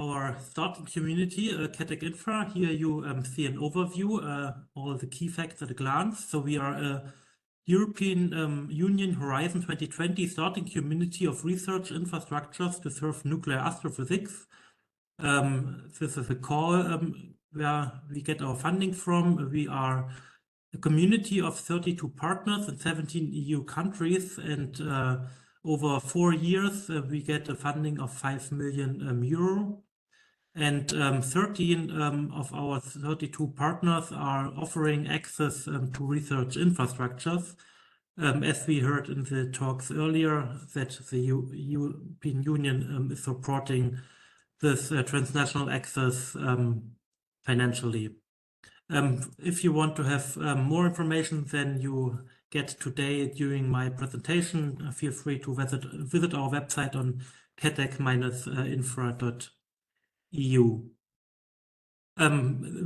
our starting community, CATEC Infra. Here you see an overview, all the key facts at a glance. So we are a European Union Horizon 2020 starting community of research infrastructures to serve nuclear astrophysics. This is a call where we get our funding from. We are a community of 32 partners in 17 EU countries, and over 4 years we get a funding of 5 million euro. And 13 of our 32 partners are offering access to research infrastructures. As we heard in the talks earlier, that the European Union is supporting this transnational access financially. If you want to have more information than you get today during my presentation, feel free to visit our website on catec-infra.eu.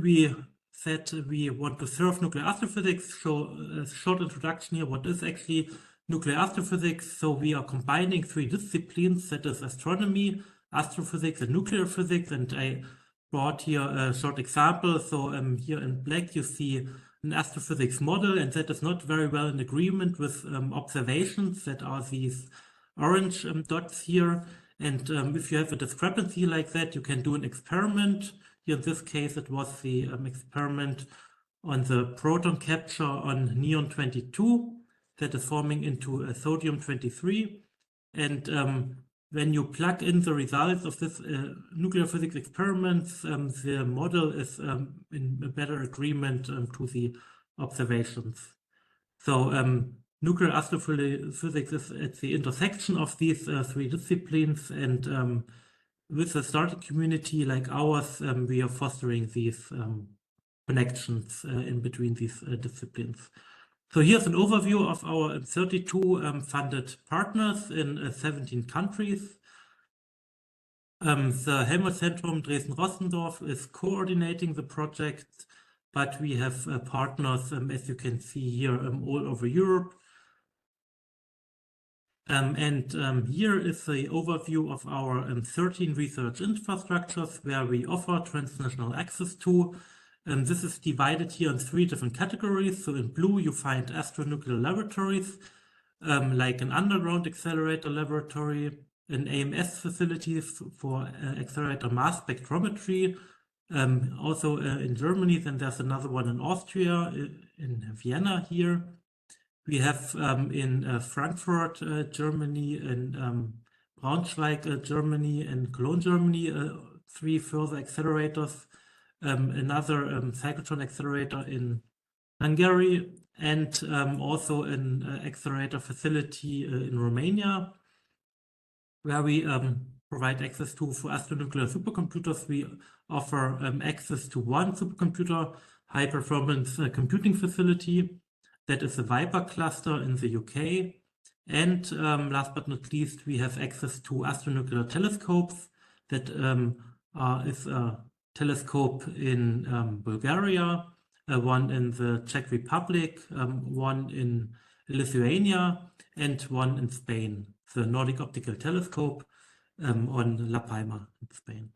We said we want to serve nuclear astrophysics. So a short introduction here, what is actually nuclear astrophysics? So we are combining 3 disciplines, that is astronomy, astrophysics, and nuclear physics. And I brought here a short example. So here in black you see an astrophysics model, and that is not very well in agreement with observations that are these orange dots here. And if you have a discrepancy like that, you can do an experiment. Here in this case, it was the experiment on the proton capture on neon-22 that is forming into a sodium-23. And when you plug in the results of this nuclear physics experiments, the model is in a better agreement to the observations. So nuclear astrophysics is at the intersection of these 3 disciplines, and with a starting community like ours, we are fostering these connections in between these disciplines. So here's an overview of our 32 funded partners in 17 countries. The Helmholtz-Zentrum Dresden-Rossendorf is coordinating the project, but we have partners, as you can see here, all over Europe. Here is the overview of our 13 research infrastructures where we offer transnational access to. This is divided here in 3 different categories. So in blue you find astronuclear laboratories, like an underground accelerator laboratory, an AMS facilities for accelerator mass spectrometry. Also in Germany, then there's another one in Austria, in Vienna here. We have in Frankfurt, Germany, in Braunschweig, Germany, and Cologne, Germany, 3 further accelerators. Another cyclotron accelerator in Hungary, and also an accelerator facility in Romania, where we provide access to for astronuclear supercomputers. We offer access to 1 supercomputer high-performance computing facility. That is the Viper cluster in the UK. And last but not least, we have access to astronuclear telescopes. That is a telescope in Bulgaria, 1 in the Czech Republic, 1 in Lithuania, and 1 in Spain, the Nordic Optical Telescope on La Palma in Spain.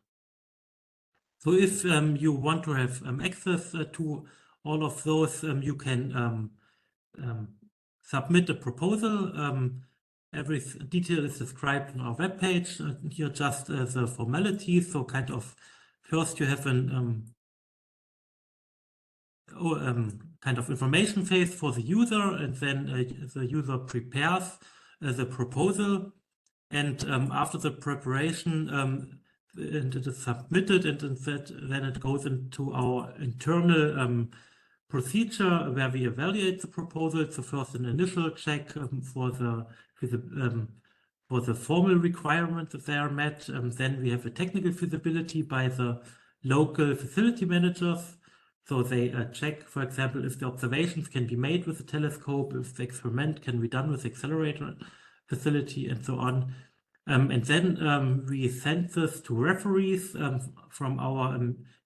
So if you want to have access to all of those, you can submit a proposal. Every detail is described on our webpage. Here just the formalities. So kind of first you have an kind of information phase for the user, and then the user prepares the proposal. And after the preparation, and it is submitted, and then it goes into our internal procedure where we evaluate the proposal. So first an initial check for the formal requirements that they are met. Then we have a technical feasibility by the local facility managers. So they check, for example, if the observations can be made with the telescope, if the experiment can be done with the accelerator facility, and so on. And then we send this to referees from our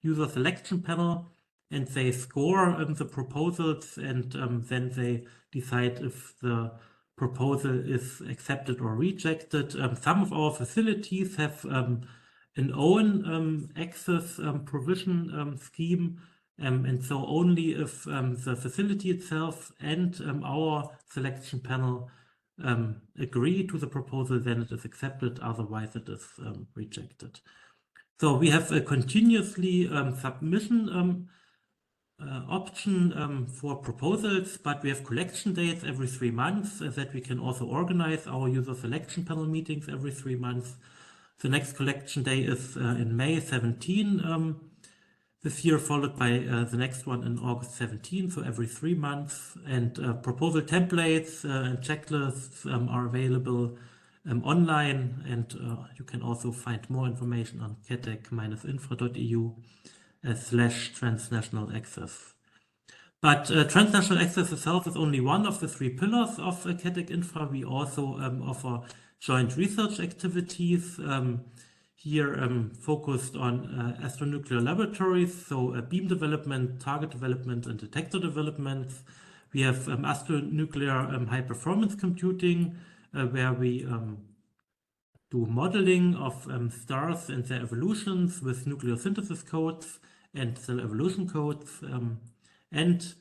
user selection panel, and they score the proposals, and then they decide if the proposal is accepted or rejected. Some of our facilities have an own access provision scheme, and so only if the facility itself and our selection panel agree to the proposal, then it is accepted, otherwise it is rejected. So we have a continuously submission option for proposals, but we have collection dates every 3 months that we can also organize our user selection panel meetings every 3 months. The next collection day is in May 17 this year, followed by the next one in August 17, so every 3 months. And proposal templates and checklists are available online, and you can also find more information on catec-infra.eu/transnational access. But transnational access itself is only one of the 3 pillars of catec Infra. We also offer joint research activities here focused on astronuclear laboratories, so beam development, target development, and detector development. We have astronuclear high-performance computing, where we do modeling of stars and their evolutions with nucleosynthesis codes and cell evolution codes. And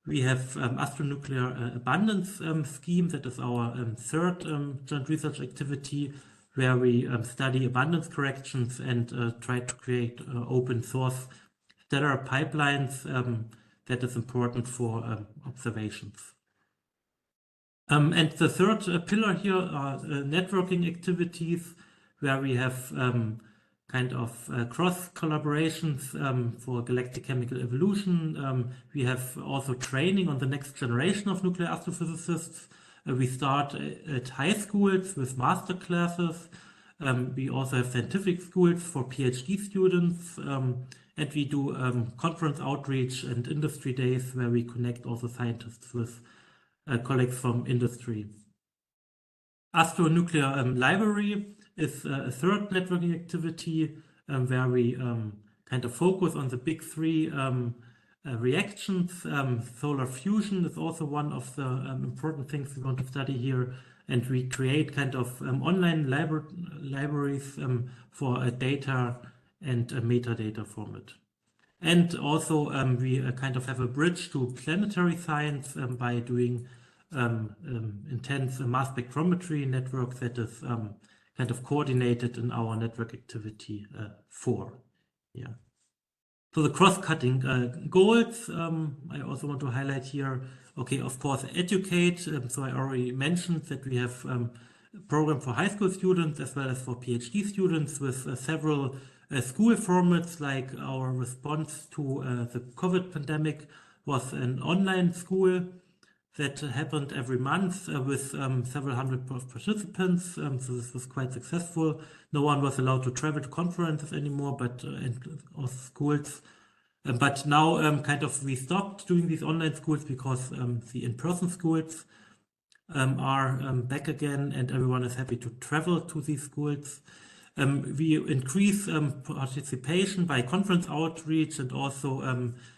we have astronuclear abundance scheme. That is our third joint research activity, where we study abundance corrections and try to create open source stellar pipelines that is important for observations. And the third pillar here are networking activities, where we have kind of cross collaborations for galactic chemical evolution. We have also training on the next generation of nuclear astrophysicists. We start at high schools with master classes. We also have scientific schools for PhD students. And we do conference outreach and industry days, where we connect also scientists with colleagues from industry. Astronuclear library is a third networking activity where we kind of focus on the big 3 reactions. Solar fusion is also one of the important things we want to study here, and we create kind of online libraries for data and metadata format. And also we kind of have a bridge to planetary science by doing intense mass spectrometry network that is kind of coordinated in our network activity 4. Yeah. So the cross-cutting goals, I also want to highlight here. Okay, of course, educate. So I already mentioned that we have a program for high school students as well as for PhD students with several school formats. Like our response to the COVID pandemic was an online school that happened every month with several hundred participants. So this was quite successful. No one was allowed to travel to conferences anymore, but also schools. But now kind of we stopped doing these online schools because the in-person schools are back again, and everyone is happy to travel to these schools. We increase participation by conference outreach and also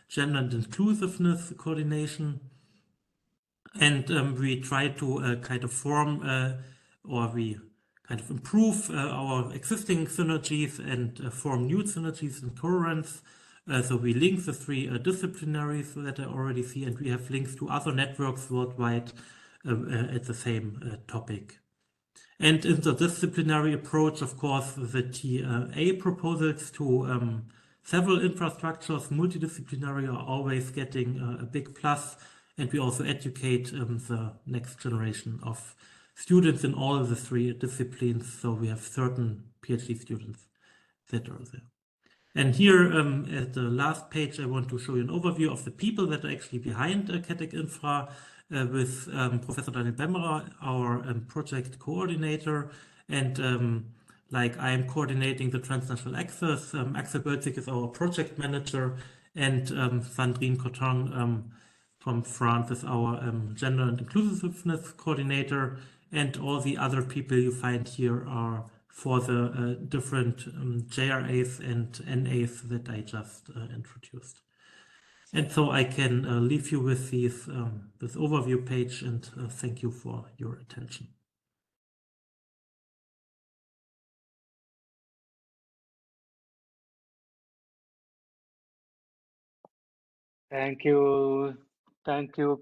gender and inclusiveness coordination. And we try to kind of form or we kind of improve our existing synergies and form new synergies and currents. So we link the 3 disciplinaries that I already see, and we have links to other networks worldwide at the same topic. And in the disciplinary approach, of course, the TA proposals to several infrastructures, multidisciplinary, are always getting a big plus. And we also educate the next generation of students in all the 3 disciplines. So we have certain PhD students that are there. And here at the last page, I want to show you an overview of the people that are actually behind catec Infra with Professor Daniel Bemmerer, our project coordinator. And like I'm coordinating the Transnational Access, Axel Bölzig is our project manager, and Sandrine Coton from France is our gender and inclusiveness coordinator, and all the other people you find here are for the different JRAs and NAs that I just introduced. And so I can leave you with this overview page, and thank you for your attention. Thank you,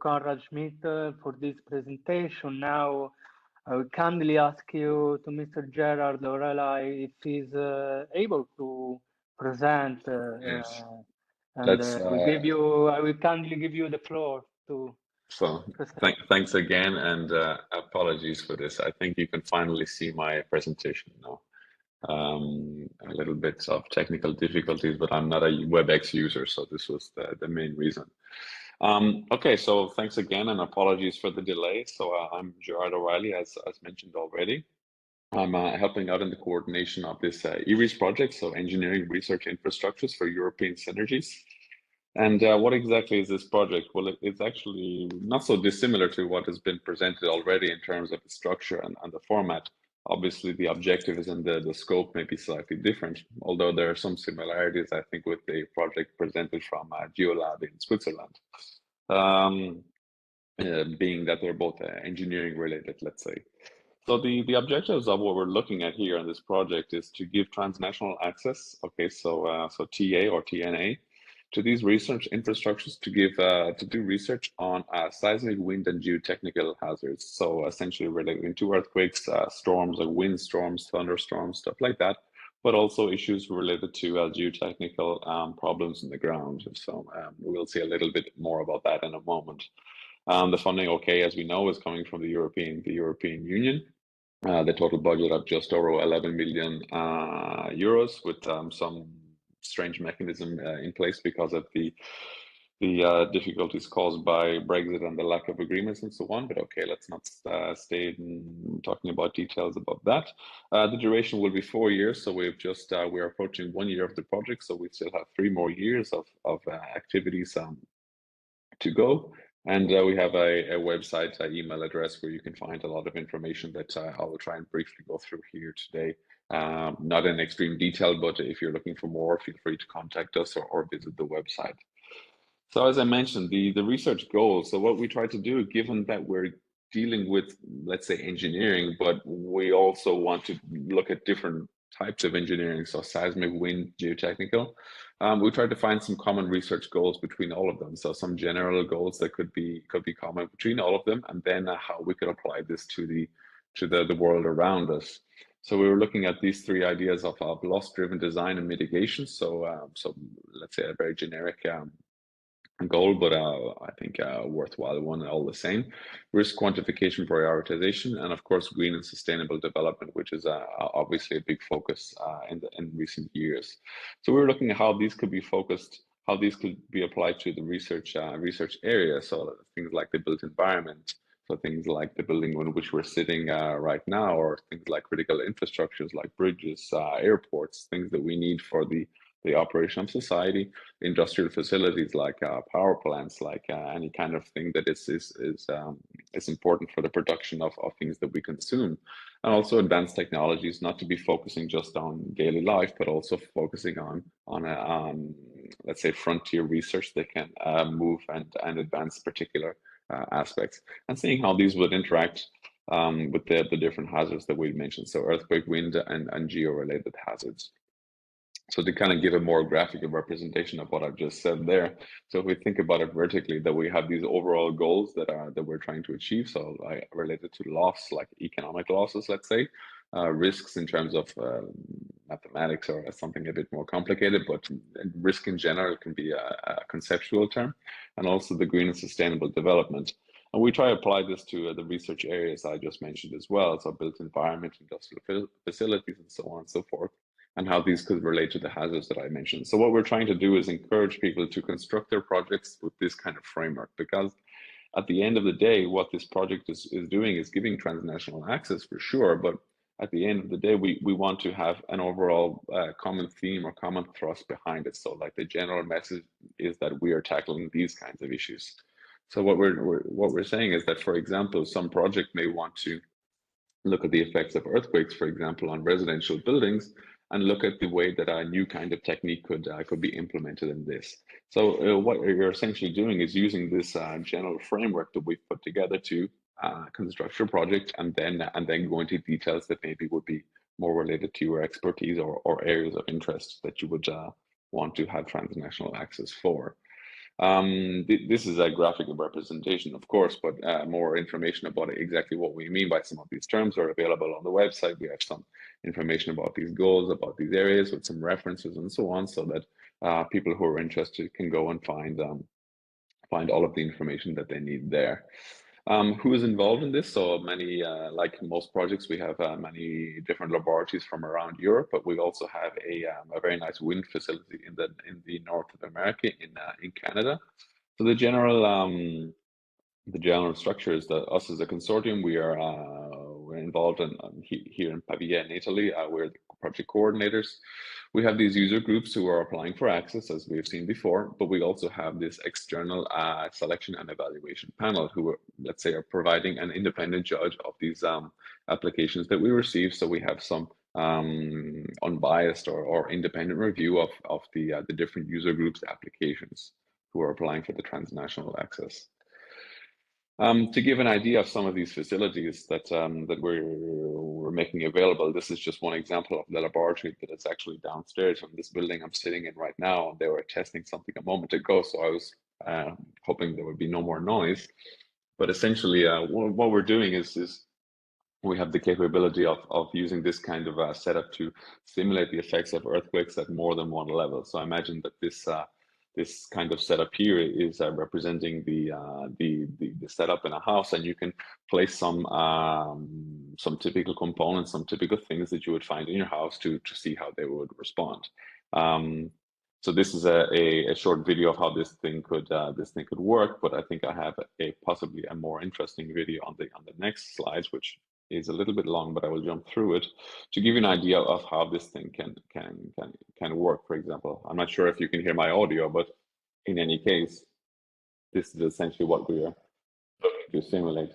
Conrad Schmidt, for this presentation. Now, I will kindly ask you to Mr. Gerard Lorelai if he's able to present, Yes, and that's I will kindly give you the floor to so. present. Thanks again, and apologies for this. I think you can finally see my presentation now. A little bit of technical difficulties, but I'm not a WebEx user, so this was the main reason. Okay, so thanks again, and apologies for the delay. So I'm Gerard O'Reilly, as mentioned already. I'm helping out in the coordination of this ERIS project, so Engineering Research Infrastructures for European Synergies. And what exactly is this project? Well, it's actually not so dissimilar to what has been presented already in terms of the structure and the format. Obviously, the objectives and the scope may be slightly different, although there are some similarities, I think, with the project presented from GeoLab in Switzerland, being that they're both engineering related, let's say. So the objectives of what we're looking at here in this project is to give transnational access, okay, so TA or TNA, to these research infrastructures to give to do research on seismic, wind, and geotechnical hazards. So essentially relating to earthquakes, storms like wind storms, thunderstorms, stuff like that, but also issues related to geotechnical problems in the ground. So we'll see a little bit more about that in a moment. The funding, okay, as we know, is coming from the European Union. The total budget of just over 11 million euros, with some strange mechanism in place because of the difficulties caused by Brexit and the lack of agreements and so on. But okay, let's not stay talking about details about that. The duration will be 4 years, so we're approaching 1 year of the project, so we still have 3 more years of activities to go. And we have a website, email address where you can find a lot of information that I will try and briefly go through here today. Not in extreme detail, but if you're looking for more, feel free to contact us or visit the website. So as I mentioned, the research goals. So what we try to do, given that we're dealing with, let's say, engineering, but we also want to look at different types of engineering, so seismic, wind, geotechnical. We try to find some common research goals between all of them. So some general goals that could be common between all of them, and then how we could apply this to the world around us. So we were looking at these 3 ideas of loss-driven design and mitigation. So let's say a very generic goal, but I think a worthwhile one all the same. Risk quantification, prioritization, and of course green and sustainable development, which is obviously a big focus in recent years. So we're looking at how these could be focused, how these could be applied to the research area. So things like the built environment, so things like the building in which we're sitting right now, or things like critical infrastructures like bridges, airports, things that we need for the operation of society, industrial facilities like power plants, like any kind of thing that is important for the production of things that we consume, and also advanced technologies, not to be focusing just on daily life, but also focusing on let's say frontier research that can move and advance particular aspects, and seeing how these would interact with the different hazards that we mentioned, so earthquake, wind, and geo-related hazards. So to kind of give a more graphical representation of what I've just said there. So if we think about it vertically, that we have these overall goals that we're trying to achieve. So related to loss, like economic losses, let's say, risks in terms of mathematics or something a bit more complicated, but risk in general can be a conceptual term, and also the green and sustainable development. And we try to apply this to the research areas I just mentioned as well. So built environment, industrial facilities, and so on and so forth, and how these could relate to the hazards that I mentioned. So what we're trying to do is encourage people to construct their projects with this kind of framework, because at the end of the day, what this project is doing is giving transnational access for sure, but at the end of the day, we want to have an overall common theme or common thrust behind it. So like the general message is that we are tackling these kinds of issues. So what we're saying is that, for example, some project may want to look at the effects of earthquakes, for example, on residential buildings, and look at the way that a new kind of technique could be implemented in this. So what you're essentially doing is using this general framework that we've put together to construct your project, and then go into details that maybe would be more related to your expertise or areas of interest that you would want to have transnational access for. This is a graphical representation, of course, but more information about exactly what we mean by some of these terms are available on the website. We have some information about these goals, about these areas with some references and so on, so that people who are interested can go and find all of the information that they need there. Who is involved in this? So many, like most projects, we have many different laboratories from around Europe, but we also have a very nice wind facility in the north of America, in Canada. So the general structure is that us as a consortium, we're involved in here in Pavia in Italy. We're the project coordinators. We have these user groups who are applying for access, as we've seen before, but we also have this external selection and evaluation panel who are, let's say, are providing an independent judge of these applications that we receive. So we have some unbiased or independent review of the different user groups applications who are applying for the transnational access. To give an idea of some of these facilities that we're making available, this is just one example of the laboratory that is actually downstairs from this building I'm sitting in right now. They were testing something a moment ago, so I was hoping there would be no more noise. But essentially, what we're doing is we have the capability of using this kind of setup to simulate the effects of earthquakes at more than one level. So I imagine that this kind of setup here is representing the setup in a house, and you can place some typical components, some typical things that you would find in your house to see how they would respond. So this is a short video of how this thing could work, but I think I have possibly a more interesting video on the next slides, which is a little bit long, but I will jump through it to give you an idea of how this thing can work. For example, I'm not sure if you can hear my audio, but in any case, this is essentially what we are looking to simulate.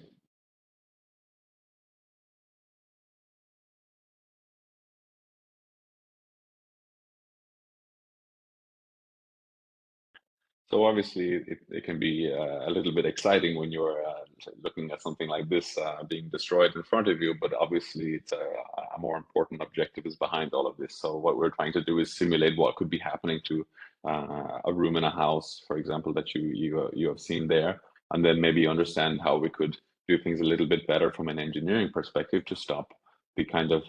So obviously, it can be a little bit exciting when you're looking at something like this being destroyed in front of you, but obviously it's a more important objective is behind all of this. So what we're trying to do is simulate what could be happening to a room in a house, for example, that you have seen there, and then maybe understand how we could do things a little bit better from an engineering perspective to stop the kind of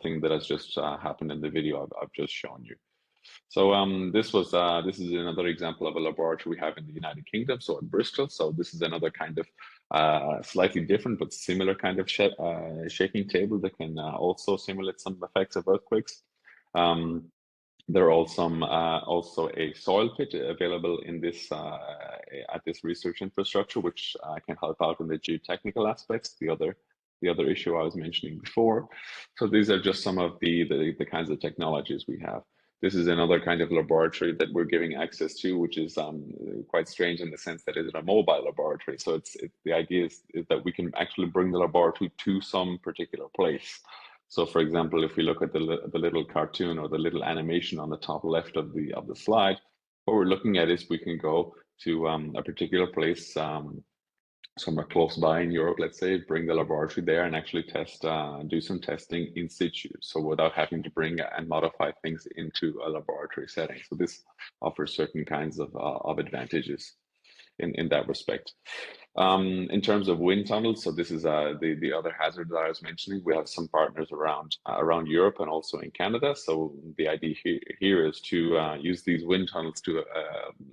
thing that has just happened in the video I've just shown you. So this is another example of a laboratory we have in the United Kingdom, so in Bristol. So this is another kind of slightly different but similar kind of shaking table that can also simulate some effects of earthquakes. There are also a soil pit available in this at this research infrastructure, which can help out in the geotechnical aspects. The other issue I was mentioning before. So these are just some of the kinds of technologies we have. This is another kind of laboratory that we're giving access to, which is quite strange in the sense that it's a mobile laboratory. So the idea is that we can actually bring the laboratory to some particular place. So for example, if we look at the little cartoon or the little animation on the top left of the slide, what we're looking at is we can go to a particular place somewhere close by in Europe, let's say, bring the laboratory there and actually do some testing in situ. So without having to bring and modify things into a laboratory setting. So this offers certain kinds of advantages in that respect. In terms of wind tunnels, so this is the other hazard that I was mentioning. We have some partners around Europe and also in Canada. So the idea here is to use these wind tunnels to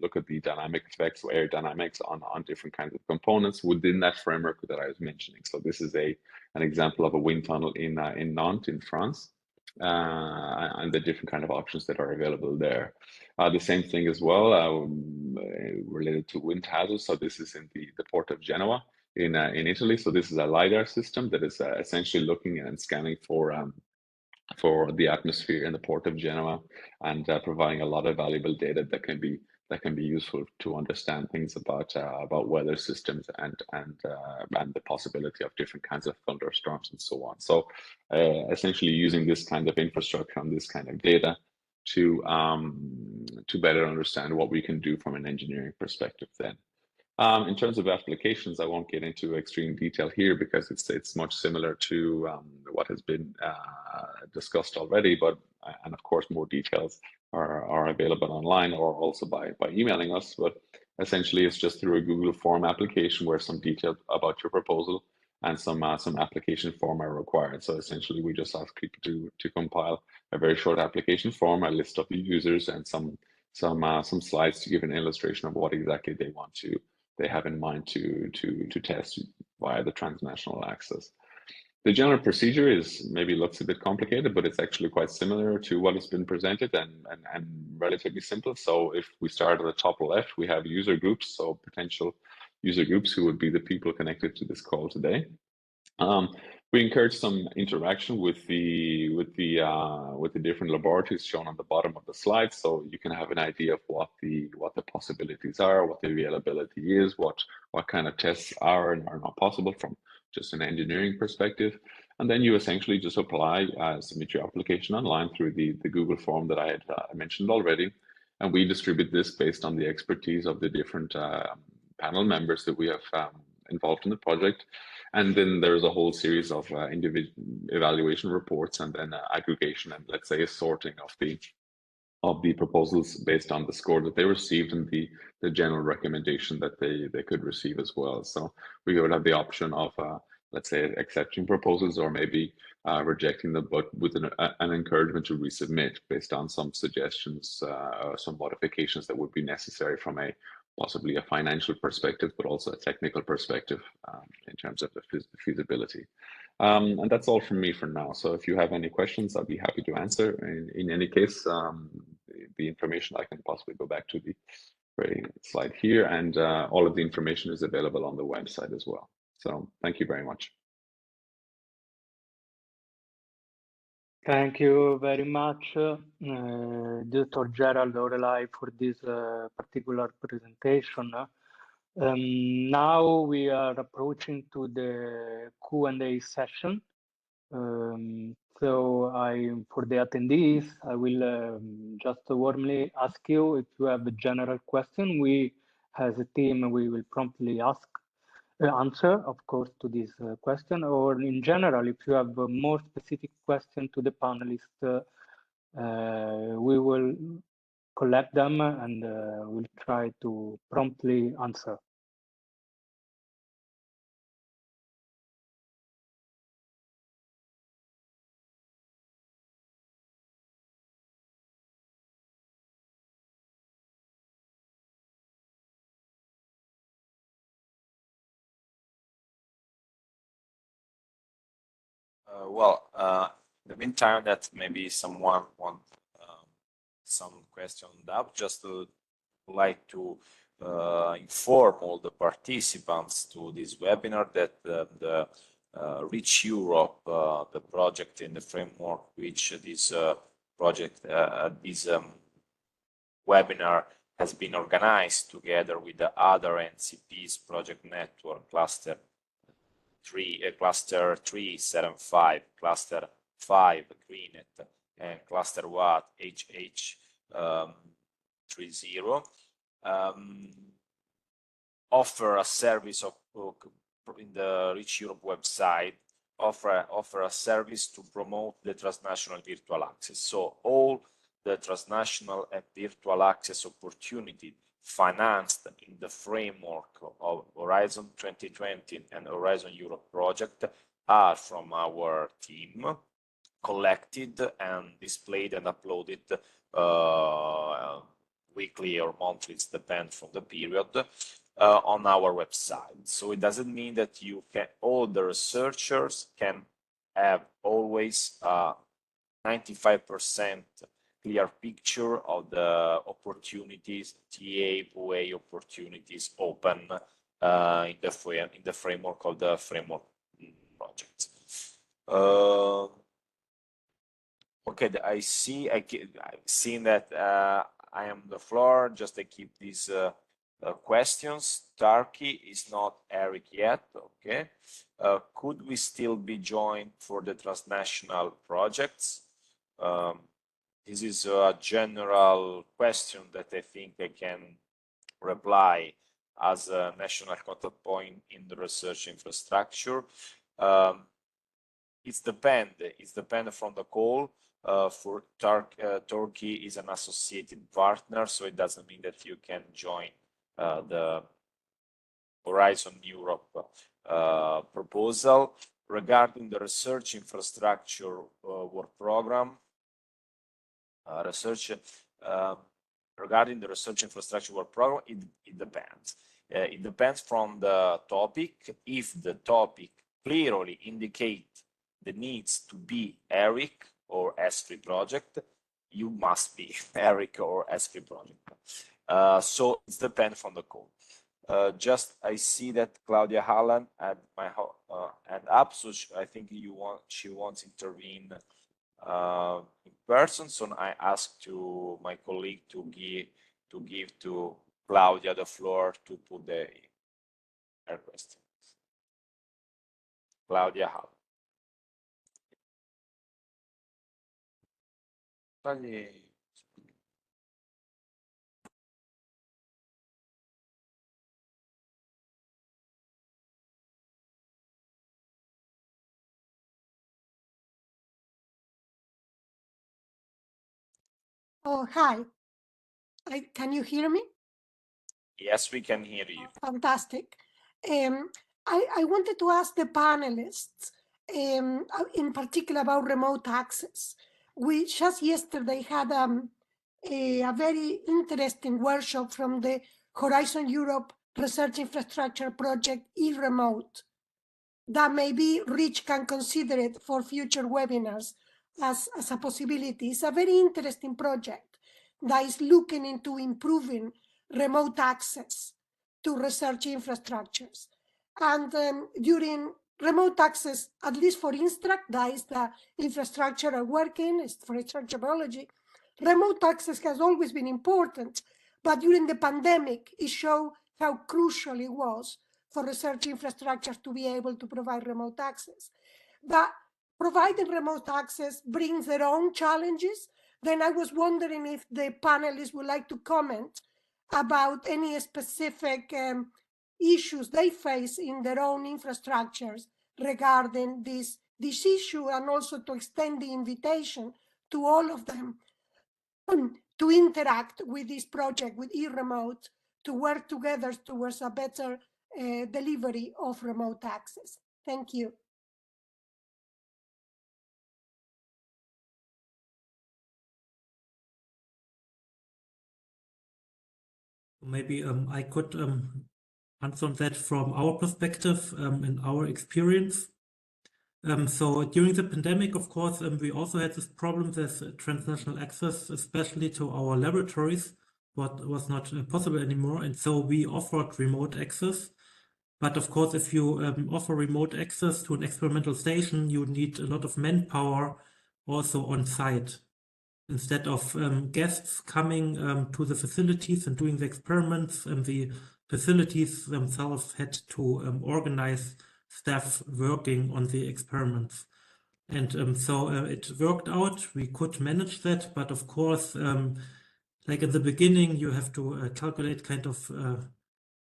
look at the dynamic effects, or air dynamics on different kinds of components within that framework that I was mentioning. So this is an example of a wind tunnel in Nantes in France. And the different kind of options that are available there. The same thing as well related to wind hazards. So this is in the port of Genoa in Italy. So this is a LiDAR system that is essentially looking and scanning for the atmosphere in the port of Genoa and providing a lot of valuable data that can be useful to understand things about weather systems and the possibility of different kinds of thunderstorms and so on. So essentially using this kind of infrastructure and this kind of data to better understand what we can do from an engineering perspective then. In terms of applications, I won't get into extreme detail here because it's much similar to what has been discussed already, and of course more details are available online or also by emailing us. But essentially, it's just through a Google Form application where some detail about your proposal and some application form are required. So essentially, we just ask people to compile a very short application form, a list of the users, and some slides to give an illustration of what exactly they have in mind to test via the transnational access. The general procedure is maybe looks a bit complicated, but it's actually quite similar to what has been presented and relatively simple. So if we start at the top left, we have user groups, so potential user groups who would be the people connected to this call today. We encourage some interaction with the different laboratories shown on the bottom of the slide, so you can have an idea of what the possibilities are, what the availability is, what kind of tests are and are not possible from just an engineering perspective. And then you essentially just apply, submit your application online through the Google form that I had mentioned already. And we distribute this based on the expertise of the different panel members that we have involved in the project. And then there's a whole series of individual evaluation reports and then aggregation and, let's say, a sorting of the proposals based on the score that they received and the general recommendation that they could receive as well. So we would have the option of, let's say, accepting proposals or maybe rejecting them, but with an encouragement to resubmit based on some suggestions, some modifications that would be necessary from possibly a financial perspective, but also a technical perspective in terms of the feasibility. And that's all from me for now. So if you have any questions, I'll be happy to answer. In any case, the information, I can possibly go back to the slide here, and all of the information is available on the website as well. So thank you very much. Thank you very much, Dr. Gerald Lorelai, for this particular presentation. Now we are approaching to the Q&A session. So for the attendees, I will just warmly ask you if you have a general question. We, as a team, we will promptly answer, of course, to this question, or in general, if you have a more specific question to the panelists, we will collect them and we'll try to promptly answer. In the meantime, that maybe someone want some question up, just to like to inform all the participants to this webinar that the Reach Europe, the project in the framework which this project, this webinar has been organized together with the other NCP's project network, cluster 375, cluster 5 Greenet, and cluster 1 HH30 offer a service of in the Reach Europe website, offer a service to promote the transnational virtual access. So all the transnational and virtual access opportunity financed in the framework of Horizon 2020 and Horizon Europe project are from our team, collected and displayed and uploaded weekly or monthly, it depends from the period, on our website. So it doesn't mean that you can, all the researchers can have always 95% clear picture of the opportunities, TA, OA opportunities open in the framework of the framework project. Okay, I've seen that I am the floor. Just to keep these questions. Turkey is not Eric yet. Okay, could we still be joined for the transnational projects? This is a general question that I think I can reply as a national contact point in the research infrastructure. It's depend from the call. For Turkey is an associated partner, so it doesn't mean that you can join the Horizon Europe proposal. Regarding the research infrastructure work program, regarding the research infrastructure work program, it depends. It depends from the topic. If the topic clearly indicates the needs to be ERIC or S3 project, you must be ERIC or S3 project. So it depends from the code. Just I see that Claudia Hallan had my hand up, so I think she wants to intervene in person. So I ask to my colleague to give to Claudia the floor to put her questions. Claudia Hallan. Oh, hi. Can you hear me? Yes, we can hear you. Fantastic. I wanted to ask the panelists, in particular about remote access. We just yesterday had a very interesting workshop from the Horizon Europe Research Infrastructure Project e-remote that maybe Rich can consider it for future webinars as a possibility. It's a very interesting project that is looking into improving remote access to research infrastructures. And during remote access, at least for INSTRUCT, that is the infrastructure working, is for structural biology, remote access has always been important, but during the pandemic, it showed how crucial it was for research infrastructure to be able to provide remote access. But providing remote access brings their own challenges. Then I was wondering if the panelists would like to comment about any specific issues they face in their own infrastructures regarding this issue, and also to extend the invitation to all of them to interact with this project, with e-remote, to work together towards a better delivery of remote access. Thank you. Maybe I could answer on that from our perspective and our experience. So during the pandemic, of course, we also had this problem that transnational access, especially to our laboratories, was not possible anymore. And so we offered remote access. But of course, if you offer remote access to an experimental station, you need a lot of manpower also on site. Instead of guests coming to the facilities and doing the experiments, the facilities themselves had to organize staff working on the experiments. And so it worked out. We could manage that. But of course, like in the beginning, you have to calculate kind of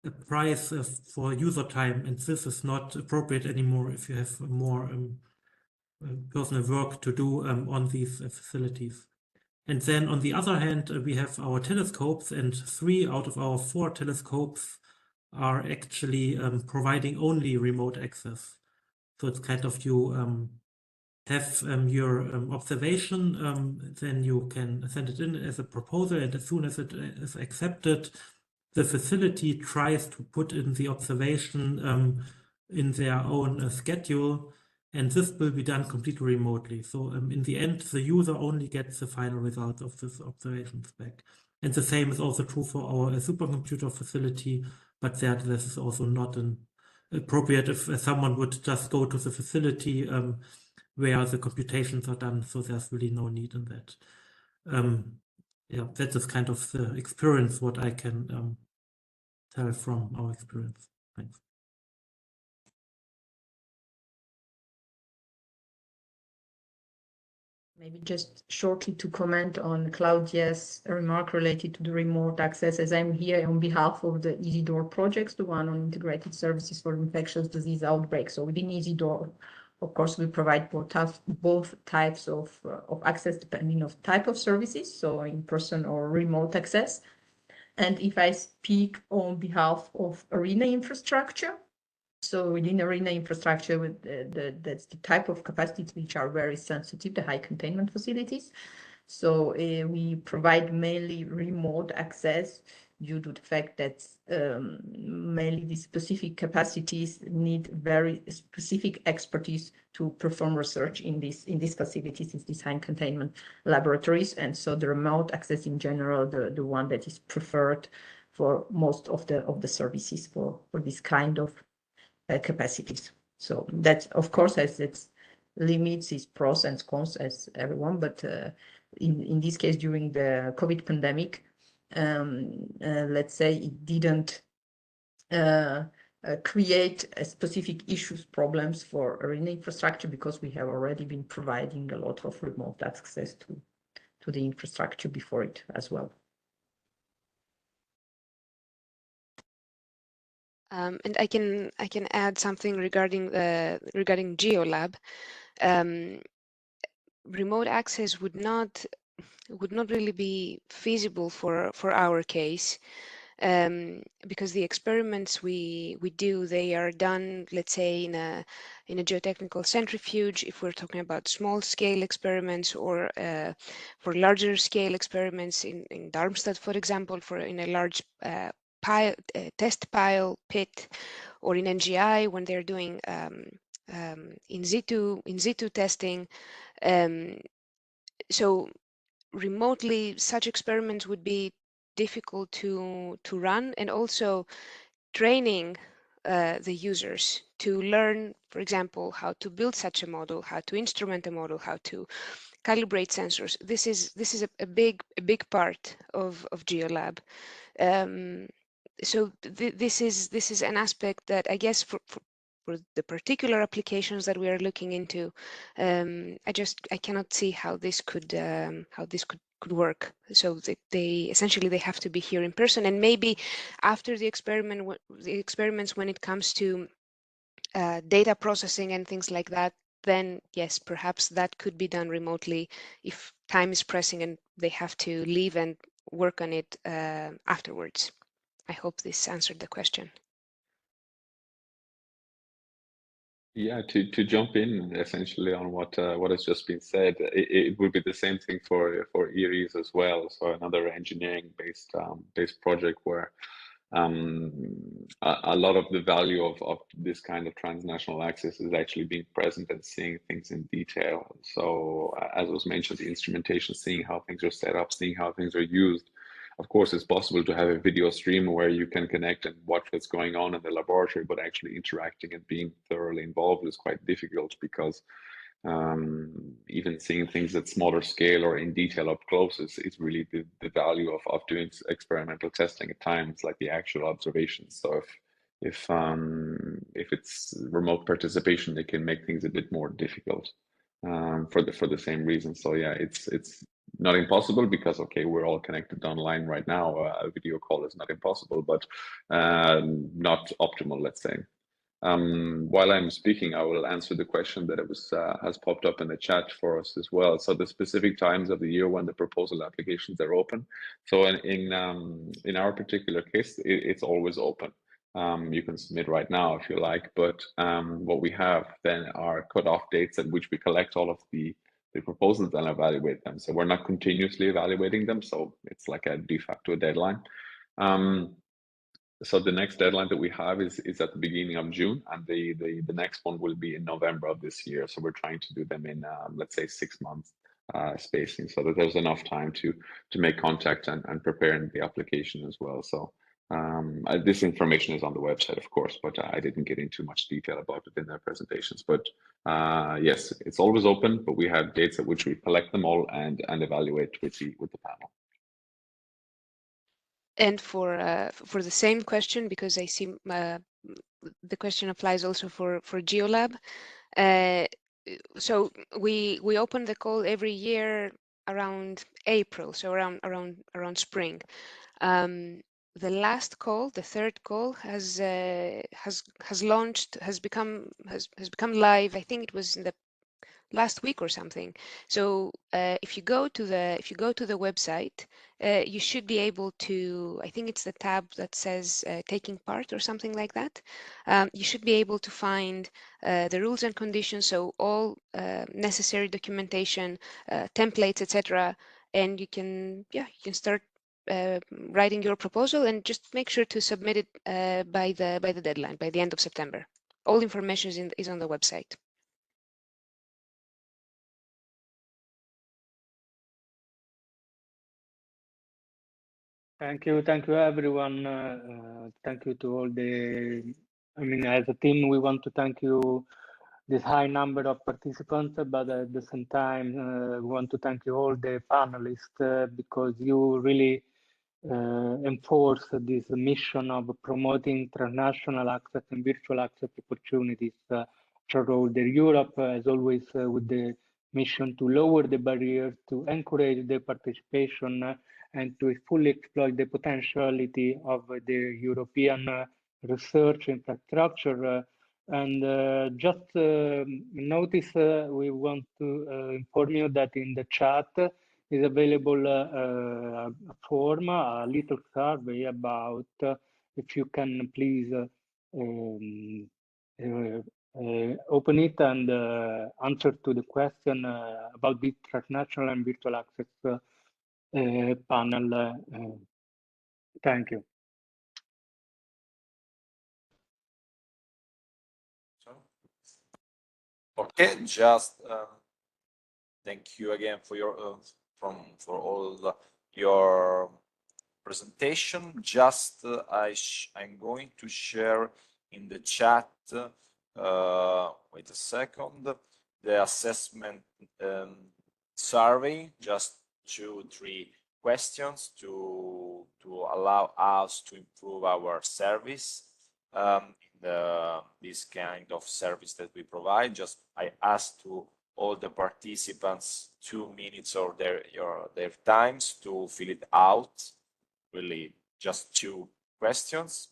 a price for user time. And this is not appropriate anymore if you have more personal work to do on these facilities. And then on the other hand, we have our telescopes, and 3 out of our 4 telescopes are actually providing only remote access. So it's kind of you have your observation, then you can send it in as a proposal, and as soon as it is accepted, the facility tries to put in the observation in their own schedule. And this will be done completely remotely. So in the end, the user only gets the final result of this observation back. And the same is also true for our supercomputer facility, but this is also not appropriate if someone would just go to the facility where the computations are done. So there's really no need in that. Yeah, that is kind of the experience, what I can tell from our experience. Thanks. Maybe just shortly to comment on Claudia's remark related to the remote access, as I'm here on behalf of the EasyDoor projects, the one on integrated services for infectious disease outbreaks. So within EasyDoor, Of course, we provide both types of access depending on type of services, so in-person or remote access. And if I speak on behalf of arena infrastructure, so within arena infrastructure, with that's the type of capacities which are very sensitive, the high containment facilities. So we provide mainly remote access due to the fact that mainly the specific capacities need very specific expertise to perform research in these facilities, in these high containment laboratories. And so the remote access in general, the one that is preferred for most of the services for this kind of capacities. So that, of course, has its limits, its pros and cons as everyone, but in this case, during the COVID pandemic, let's say it didn't create specific issues, problems for arena infrastructure, because we have already been providing a lot of remote access to the infrastructure before it as well. And I can add something regarding GeoLab. Remote access would not really be feasible for our case, because the experiments we do, they are done, let's say, in a geotechnical centrifuge, if we're talking about small scale experiments, or for larger scale experiments in Darmstadt, for example, in a large test pile pit, or in NGI when they're doing in situ testing. So remotely, such experiments would be difficult to run, and also training the users to learn, for example, how to build such a model, how to instrument a model, how to calibrate sensors. This is a big part of GeoLab. So this is an aspect that I guess for the particular applications that we are looking into, I cannot see how this could work. So they essentially have to be here in person, and maybe after the experiments, when it comes to data processing and things like that, then yes, perhaps that could be done remotely if time is pressing and they have to leave and work on it afterwards. I hope this answered the question. Yeah, to jump in essentially on what has just been said, it would be the same thing for ERES as well. So another engineering based project where a lot of the value of this kind of transnational access is actually being present and seeing things in detail. So as was mentioned, the instrumentation, seeing how things are set up, seeing how things are used. Of course, it's possible to have a video stream where you can connect and watch what's going on in the laboratory, but actually interacting and being thoroughly involved is quite difficult, because even seeing things at smaller scale or in detail up close is really the value of doing experimental testing at times, like the actual observations. So if it's remote participation, it can make things a bit more difficult for the same reason. So yeah, it's not impossible, because okay, we're all connected online right now. A video call is not impossible, but not optimal, let's say. While I'm speaking, I will answer the question that has popped up in the chat for us as well. So the specific times of the year when the proposal applications are open. So in our particular case, it's always open. You can submit right now if you like, but what we have then are cutoff dates at which we collect all of the proposals and evaluate them. So we're not continuously evaluating them, so it's like a de facto deadline. So the next deadline that we have is at the beginning of June, and the next one will be in November of this year. So we're trying to do them in let's say 6 months spacing, so that there's enough time to make contact and prepare the application as well. So this information is on the website, of course, but I didn't get into much detail about it in their presentations. But yes, it's always open, but we have dates at which we collect them all and evaluate with the panel. And for the same question, because I see the question applies also for GeoLab. So we open the call every year around April, so around spring. the last call, the third call, has launched, has become live. I think it was in the last week or something. So if you go to the website, you should be able to, I think it's the tab that says taking part or something like that. You should be able to find the rules and conditions, so all necessary documentation, templates, etc. And you can start writing your proposal, and just make sure to submit it by the deadline, by the end of September. All information is on the website. Thank you everyone. Thank you to all as a team, we want to thank you this high number of participants, but at the same time, we want to thank you all the panelists because you really enforce this mission of promoting transnational access and virtual access opportunities throughout Europe, as always, with the mission to lower the barriers, to encourage the participation, and to fully exploit the potentiality of the European research infrastructure. And just notice, we want to inform you that in the chat is available a form, a little survey about if you can please open it and answer to the question about the transnational and virtual access panel. Thank you. Okay, just thank you again for your for all your presentation. Just I'm going to share in the chat. Wait a second. The assessment survey, just 2-3 questions to allow us to improve our service. This kind of service that we provide. Just I asked to all the participants 2 minutes of their times to fill it out. Really, just 2 questions.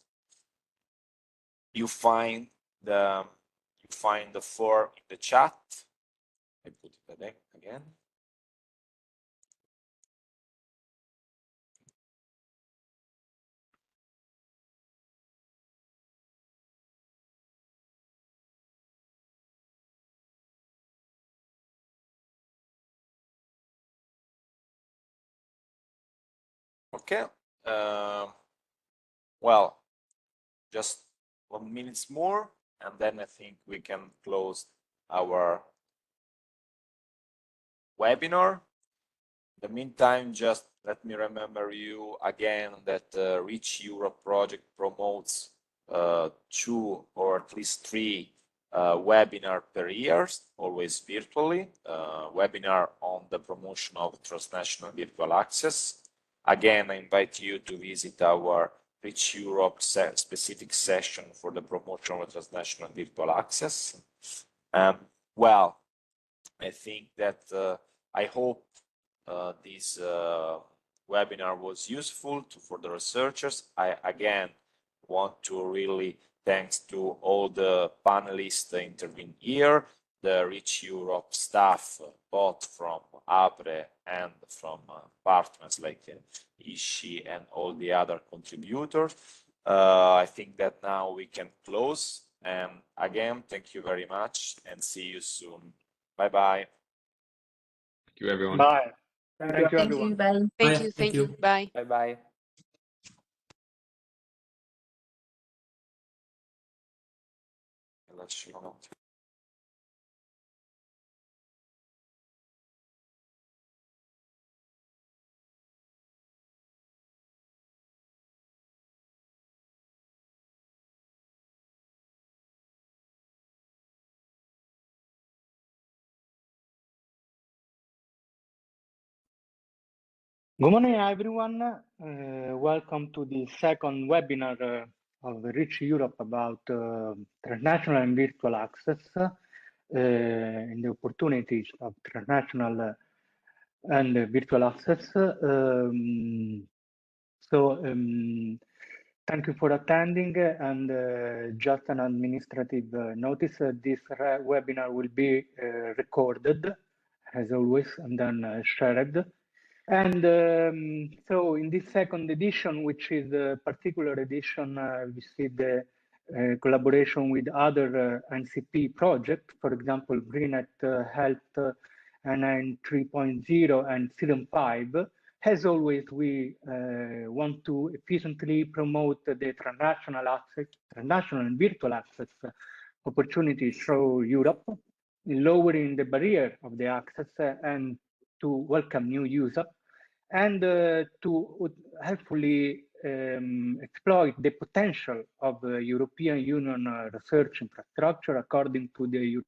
You find the form in the chat. I put it again. Okay. Well, just 1 minute more, and then I think we can close our webinar. In the meantime, just let me remember you again that Reach Europe project promotes 2 or at least 3 webinar per year, always virtually. Webinar on the promotion of transnational virtual access. Again, I invite you to visit our Reach Europe specific session for the promotion of transnational virtual access. Well, I think that I hope this webinar was useful for the researchers. I again want to really thanks to all the panelists intervened here, the Reach Europe staff, both from APRE and from partners like ISCI and all the other contributors. I think that now we can close. And again, thank you very much and see you soon. Bye-bye. Thank you, everyone. Bye. Thank you, everyone. Bye. Thank you. Bye. Bye-bye. Good morning, everyone. Welcome to the second webinar of Reach Europe about transnational and virtual access and the opportunities of transnational and virtual access. Thank you for attending, and just an administrative notice, this webinar will be recorded, as always, and then shared. And so in this second edition, which is a particular edition, we see the collaboration with other NCP projects, for example, Greenet Health NN 3.0 and Season 5. As always, we want to efficiently promote the transnational and virtual access opportunities through Europe, lowering the barrier of the access and to welcome new users, and to helpfully exploit the potential of the European Union research infrastructure according to the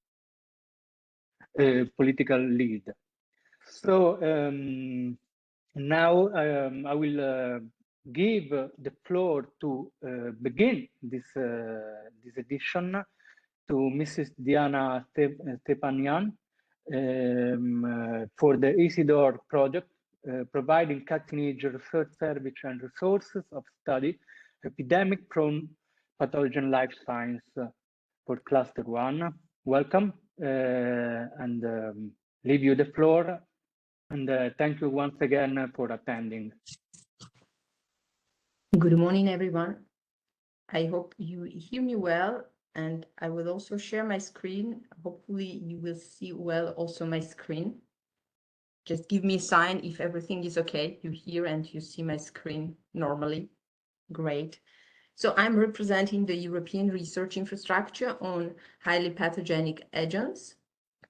political lead. So now I will give the floor to begin this edition to Mrs. Diana Stepanian for the Isidore project, providing cutting-edge research service and resources of study, epidemic-prone pathogen life science for Cluster 1. Welcome, and leave you the floor. And thank you once again for attending. Good morning, everyone. I hope you hear me well, and I will also share my screen. Hopefully you will see well also my screen. Just give me a sign if everything is okay. You hear and you see my screen normally. Great. So I'm representing the European research infrastructure on highly pathogenic agents,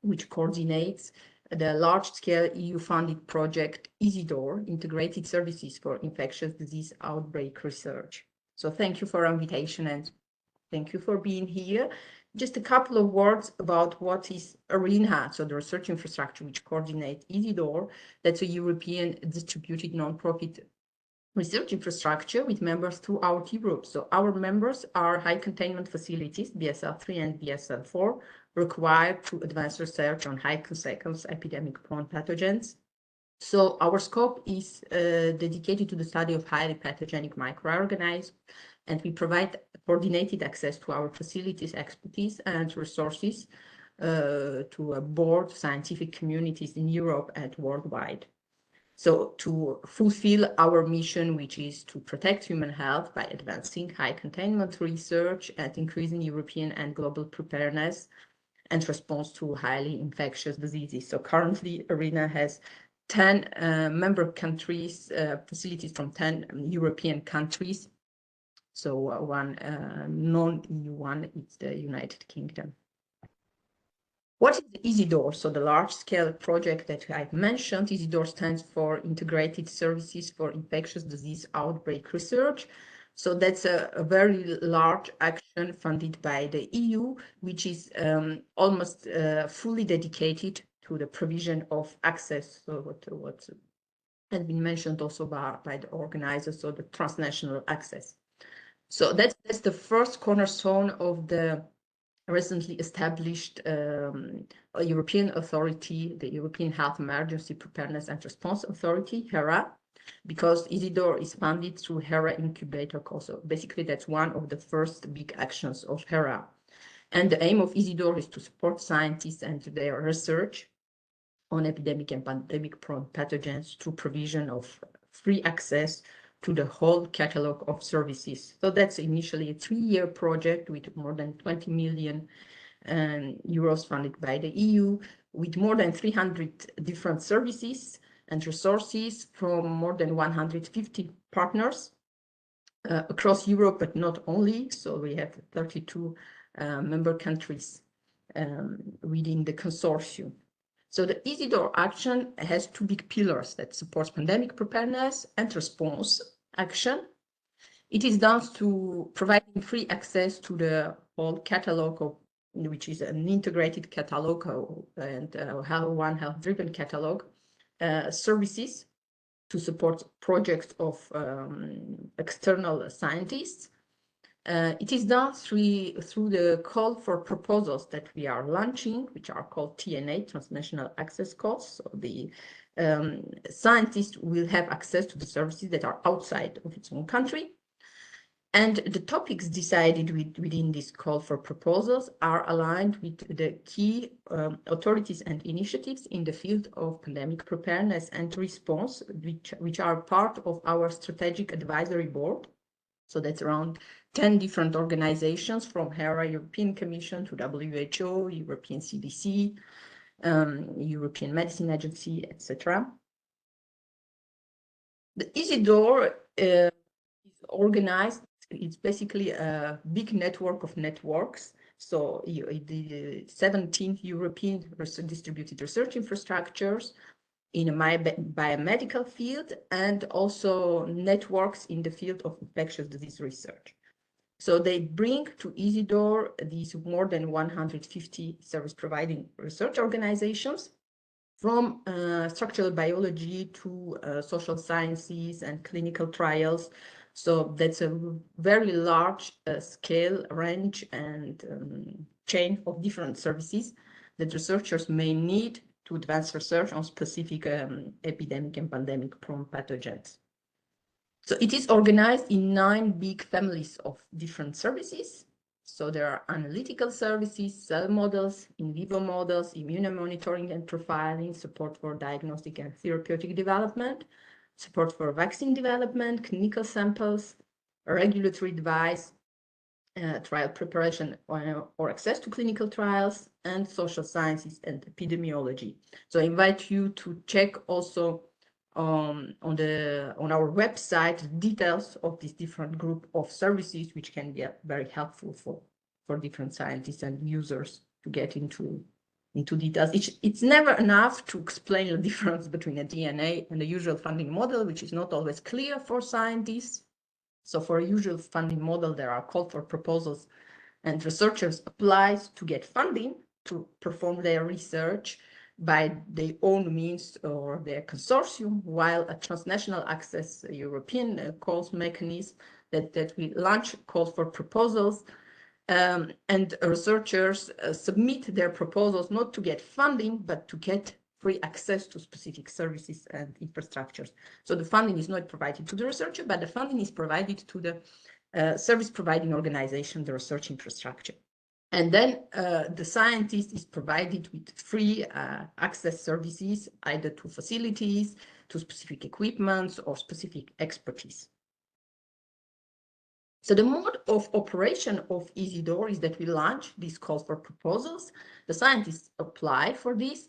which coordinates the large-scale EU-funded project Isidore, Integrated Services for Infectious Disease Outbreak Research. So thank you for your invitation and thank you for being here. Just a couple of words about what is ARENA, so the research infrastructure which coordinates Isidore. That's a European distributed non-profit research infrastructure with members throughout Europe. So our members are high containment facilities, BSL-3 and BSL-4, required to advance research on high consequence epidemic-prone pathogens. So our scope is dedicated to the study of highly pathogenic microorganisms, and we provide coordinated access to our facilities, expertise, and resources to a broad scientific communities in Europe and worldwide. So to fulfill our mission, which is to protect human health by advancing high containment research and increasing European and global preparedness and response to highly infectious diseases. So currently, ARENA has 10 member countries, facilities from 10 European countries. So one non-EU one is the United Kingdom. What is Isidore? So the large-scale project that I've mentioned, Isidore stands for Integrated Services for Infectious Disease Outbreak Research. So that's a very large action funded by the EU, which is almost fully dedicated to the provision of access. So what has been mentioned also by the organizers, so the transnational access. So that's the first cornerstone of the recently established European authority, the European Health Emergency Preparedness and Response Authority, HERA, because Isidore is funded through HERA Incubator also. Basically, that's one of the first big actions of HERA. And the aim of Isidore is to support scientists and their research on epidemic and pandemic-prone pathogens through provision of free access to the whole catalog of services. So that's initially a 3-year project with more than 20 million euros funded by the EU, with more than 300 different services and resources from more than 150 partners across Europe, but not only. So we have 32 member countries within the consortium. So the Isidore action has 2 big pillars that supports pandemic preparedness and response action. It is done to providing free access to the whole catalog of, which is an integrated catalog and one health-driven catalog services to support projects of external scientists. It is done through the call for proposals that we are launching, which are called TNA, Transnational Access Calls. So the scientists will have access to the services that are outside of its own country. And the topics decided within this call for proposals are aligned with the key authorities and initiatives in the field of pandemic preparedness and response, which are part of our strategic advisory board. So that's around 10 different organizations, from HERA, European Commission, to WHO, European CDC, European Medicine Agency, etc. The EasyDoor is organized. It's basically a big network of networks. So the 17 European distributed research infrastructures in a biomedical field, and also networks in the field of infectious disease research. So they bring to EasyDoor these more than 150 service providing research organizations, from structural biology to social sciences and clinical trials. So that's a very large scale, range, and chain of different services that researchers may need to advance research on specific epidemic and pandemic-prone pathogens. So it is organized in 9 big families of different services. So there are analytical services, cell models, in vivo models, immunomonitoring and profiling, support for diagnostic and therapeutic development, support for vaccine development, clinical samples, regulatory advice, trial preparation or access to clinical trials, and social sciences and epidemiology. So I invite you to check also on our website details of this different group of services, which can be very helpful for different scientists and users to get into details. It's never enough to explain the difference between a DNA and the usual funding model, which is not always clear for scientists. So for a usual funding model, there are calls for proposals, and researchers apply to get funding to perform their research by their own means or their consortium, while a transnational access European calls mechanism that we launch calls for proposals, and researchers submit their proposals not to get funding, but to get free access to specific services and infrastructures. So the funding is not provided to the researcher, but the funding is provided to the service providing organization, the research infrastructure. And then the scientist is provided with free access services, either to facilities, to specific equipment, or specific expertise. So the mode of operation of EasyDoor is that we launch these calls for proposals. The scientists apply for this,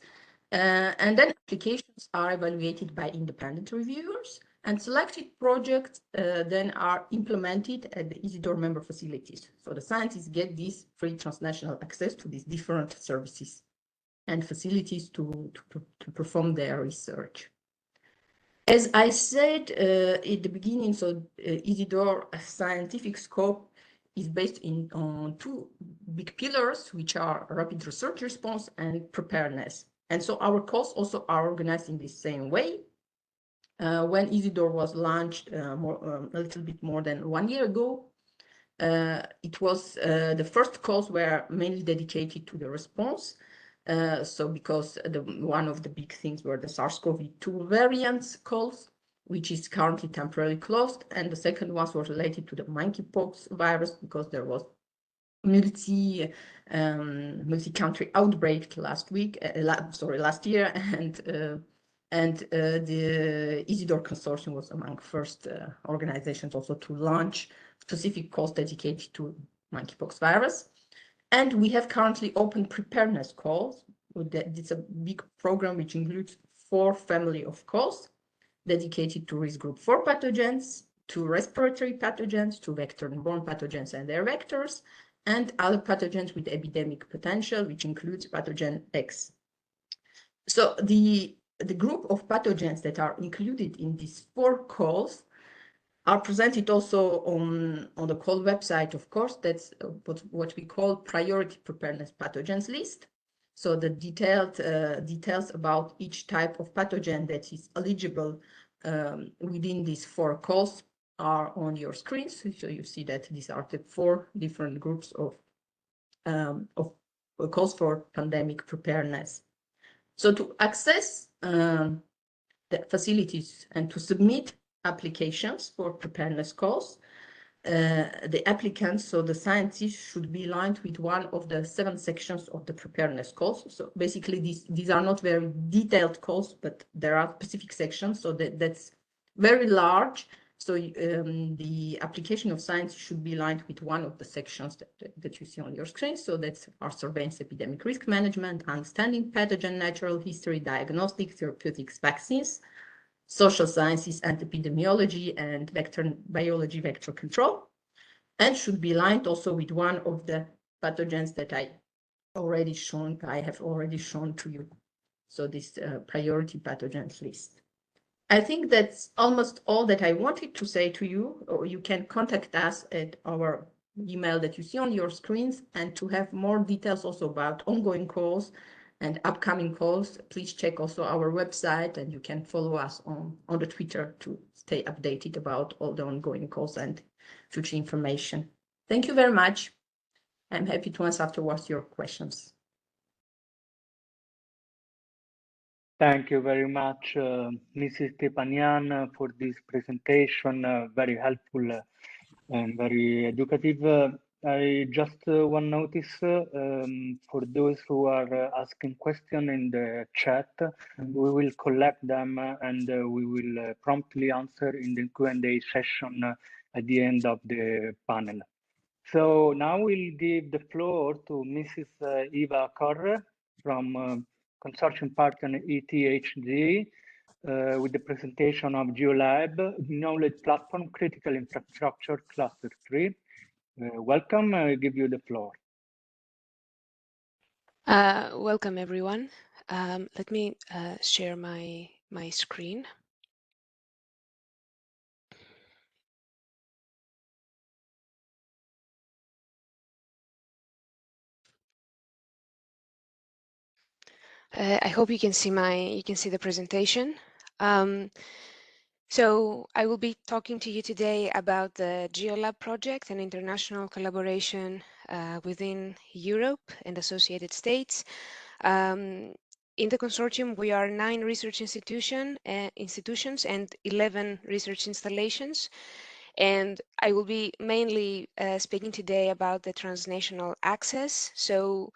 and then applications are evaluated by independent reviewers, and selected projects then are implemented at the EasyDoor member facilities. So the scientists get this free transnational access to these different services and facilities to perform their research. As I said at the beginning, so EasyDoor scientific scope is based on 2 big pillars, which are rapid research response and preparedness. And so our calls also are organized in the same way. When EasyDoor was launched a little bit more than 1 year ago, it was the first calls were mainly dedicated to the response. So because one of the big things were the SARS-CoV-2 variants calls, which is currently temporarily closed, and the second ones were related to the monkeypox virus, because there was multi-country outbreak last year, and the EasyDoor consortium was among first organizations also to launch specific calls dedicated to monkeypox virus. And we have currently open preparedness calls. It's a big program which includes 4 family of calls dedicated to risk group 4 pathogens, to respiratory pathogens, to vector-borne pathogens and their vectors, and other pathogens with epidemic potential, which includes pathogen X. So the group of pathogens that are included in these 4 calls are presented also on the call website, of course. That's what we call priority preparedness pathogens list. So the details about each type of pathogen that is eligible within these 4 calls are on your screens. So you see that these are the 4 different groups of calls for pandemic preparedness. So to access the facilities and to submit applications for preparedness calls, the applicants, so the scientists, should be aligned with one of the 7 sections of the preparedness calls. So basically, these are not very detailed calls, but there are specific sections, so that's very large. So the application of science should be aligned with one of the sections that you see on your screen. So that's our surveillance, epidemic risk management, understanding pathogen natural history, diagnostic, therapeutics, vaccines, social sciences and epidemiology, and vector biology, vector control, and should be aligned also with one of the pathogens that I have already shown to you. So this priority pathogens list. I think that's almost all that I wanted to say to you, or you can contact us at our email that you see on your screens, and to have more details also about ongoing calls and upcoming calls, please check also our website, and you can follow us on the Twitter to stay updated about all the ongoing calls and future information. Thank you very much. I'm happy to answer afterwards your questions. Thank you very much, Mrs. Tepanian, for this presentation, very helpful and very educative. I just one notice for those who are asking questions in the chat, we will collect them and we will promptly answer in the Q&A session at the end of the panel. So now we'll give the floor to Mrs. Eva Corre from consortium partner ETHD with the presentation of GeoLab Knowledge Platform Critical Infrastructure Cluster 3. Welcome, I give you the floor. Welcome everyone. Let me share my screen. I hope you can see the presentation. So I will be talking to you today about the GeoLab project, an international collaboration within Europe and associated states. In the consortium, we are 9 research institutions and 11 research installations. And I will be mainly speaking today about the transnational access. So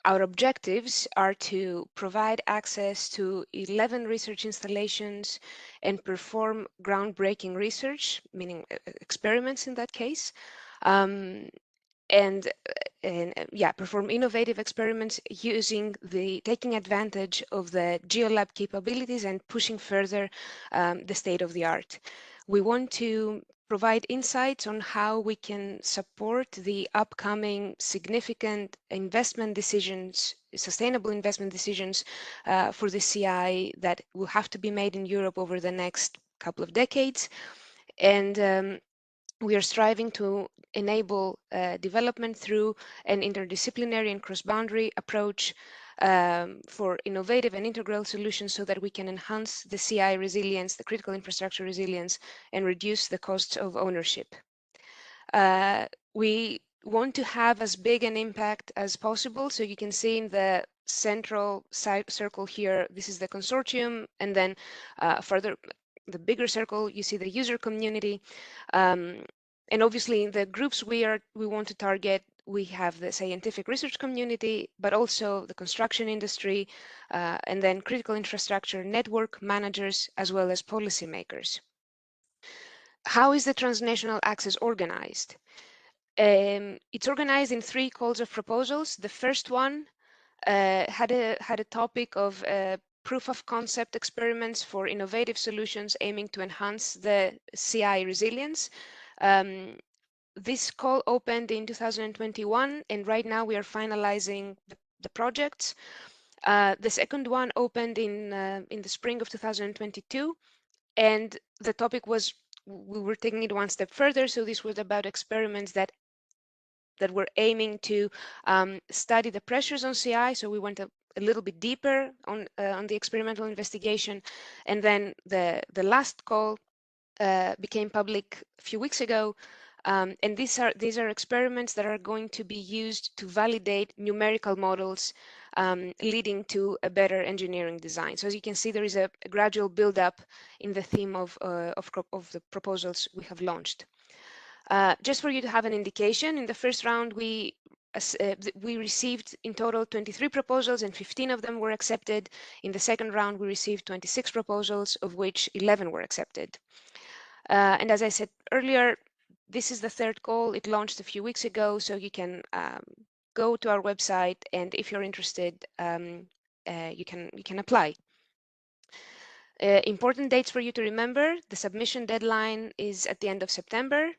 our objectives are to provide access to 11 research installations and perform groundbreaking research, meaning experiments in that case, and perform innovative experiments taking advantage of the GeoLab capabilities and pushing further the state of the art. We want to provide insights on how we can support the upcoming significant investment decisions, sustainable investment decisions for the CI that will have to be made in Europe over the next couple of decades. And we are striving to enable development through an interdisciplinary and cross-boundary approach for innovative and integral solutions so that we can enhance the CI resilience, the critical infrastructure resilience, and reduce the costs of ownership. We want to have as big an impact as possible. So you can see in the central circle here, this is the consortium, and then further, the bigger circle, you see the user community. And obviously in the groups we want to target, we have the scientific research community, but also the construction industry, and then critical infrastructure network managers, as well as policymakers. How is the transnational access organized? It's organized in 3 calls of proposals. The first one had a topic of proof of concept experiments for innovative solutions aiming to enhance the CI resilience. This call opened in 2021, and right now we are finalizing the projects. The second one opened in the spring of 2022, and the topic was, we were taking it one step further. So this was about experiments that were aiming to study the pressures on CI. So we went a little bit deeper on the experimental investigation. And then the last call became public a few weeks ago. And these are experiments that are going to be used to validate numerical models, leading to a better engineering design. So as you can see, there is a gradual build-up in the theme of the proposals we have launched. Just for you to have an indication, in the first round, we received in total 23 proposals and 15 of them were accepted. In the second round, we received 26 proposals, of which 11 were accepted. And as I said earlier, this is the third call. It launched a few weeks ago, so you can go to our website, and if you're interested, you can apply. Important dates for you to remember: the submission deadline is at the end of September.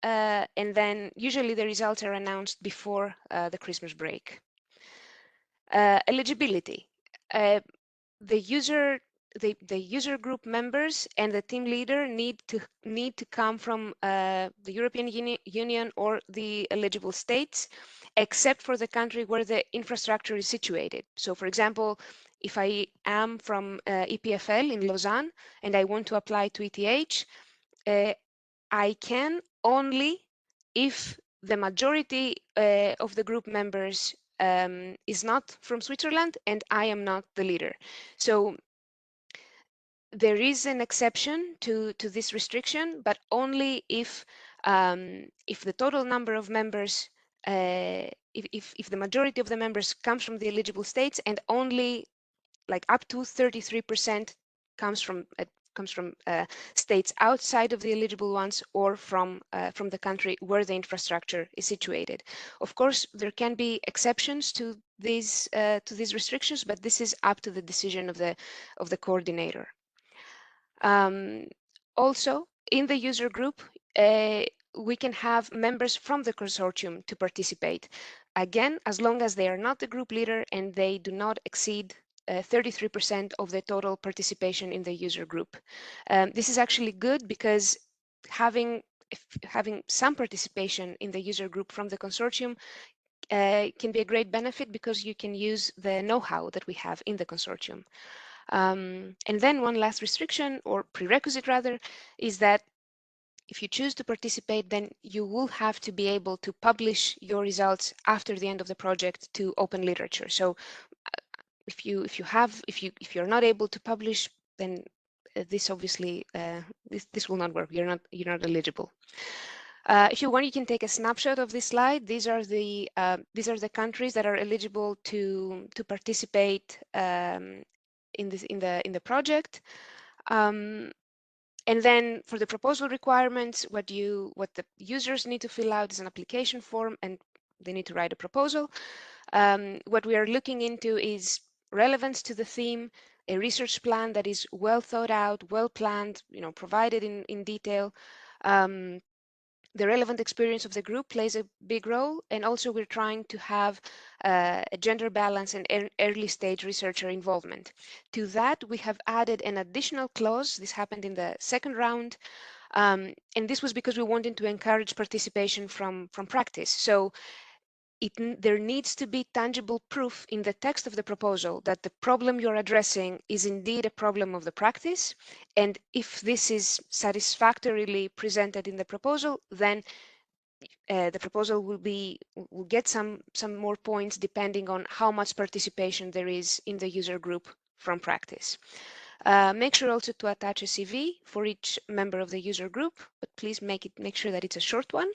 And then usually the results are announced before the Christmas break. Eligibility. The user group members and the team leader need to come from the European Union or the eligible states, except for the country where the infrastructure is situated. So, for example, if I am from EPFL in Lausanne and I want to apply to ETH, I can only if the majority of the group members is not from Switzerland and I am not the leader. So there is an exception to this restriction, but only if the total number of members, if the majority of the members comes from the eligible states, and only like up to 33% comes from states outside of the eligible ones, or from the country where the infrastructure is situated. Of course, there can be exceptions to these restrictions, but this is up to the decision of the coordinator. Also, in the user group, we can have members from the consortium to participate. Again, as long as they are not the group leader and they do not exceed 33% of the total participation in the user group. This is actually good because having some participation in the user group from the consortium can be a great benefit, because you can use the know-how that we have in the consortium. And then one last restriction, or prerequisite rather, is that if you choose to participate, then you will have to be able to publish your results after the end of the project to open literature. So if you're not able to publish, then this obviously this will not work. You're not eligible. If you want, you can take a snapshot of this slide. These are the countries that are eligible to participate in the project. And then for the proposal requirements, what the users need to fill out is an application form, and they need to write a proposal. What we are looking into is relevance to the theme, a research plan that is well thought out, well planned, provided in detail. The relevant experience of the group plays a big role, and also we're trying to have a gender balance and early stage researcher involvement. To that, we have added an additional clause. This happened in the second round, and this was because we wanted to encourage participation from practice. So there needs to be tangible proof in the text of the proposal that the problem you're addressing is indeed a problem of the practice. And if this is satisfactorily presented in the proposal, then the proposal will get some more points depending on how much participation there is in the user group from practice. Make sure also to attach a CV for each member of the user group, but please make sure that it's a short one.